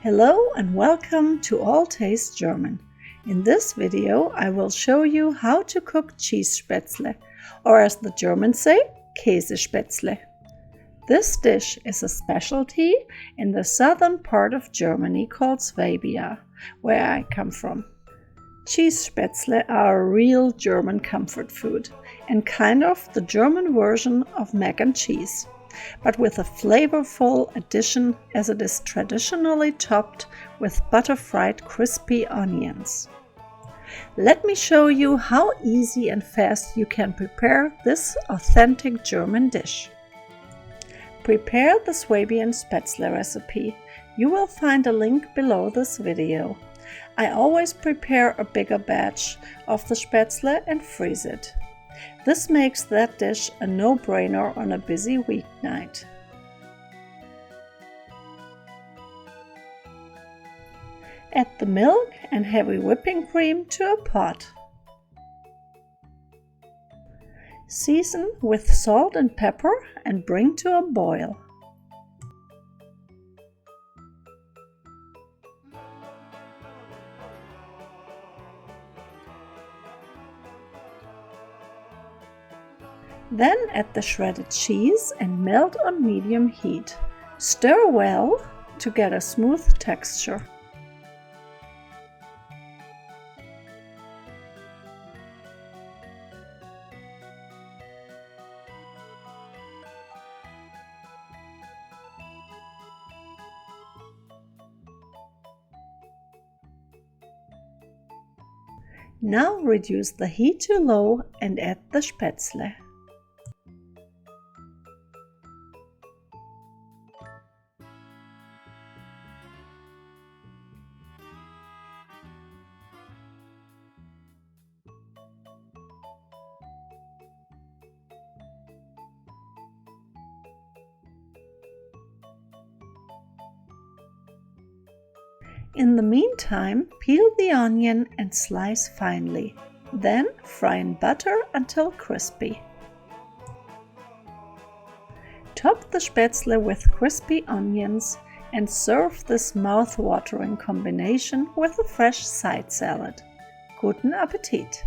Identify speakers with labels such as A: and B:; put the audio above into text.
A: Hello and welcome to All Taste German. In this video I will show you how to cook Käsespätzle, or as the Germans say, Käsespätzle. This dish is a specialty in the southern part of Germany called Swabia, where I come from. Käsespätzle are a real German comfort food and kind of the German version of mac and cheese, but with a flavorful addition as it is traditionally topped with butter-fried crispy onions. Let me show you how easy and fast you can prepare this authentic German dish. Prepare the Swabian Spätzle recipe. You will find a link below this video. I always prepare a bigger batch of the Spätzle and freeze it. This makes that dish a no-brainer on a busy weeknight. Add the milk and heavy whipping cream to a pot. Season with salt and pepper and bring to a boil. Then add the shredded cheese and melt on medium heat. Stir well to get a smooth texture. Now reduce the heat to low and add the Spätzle. In the meantime, peel the onion and slice finely. Then fry in butter until crispy. Top the Spätzle with crispy onions and serve this mouth-watering combination with a fresh side salad. Guten Appetit!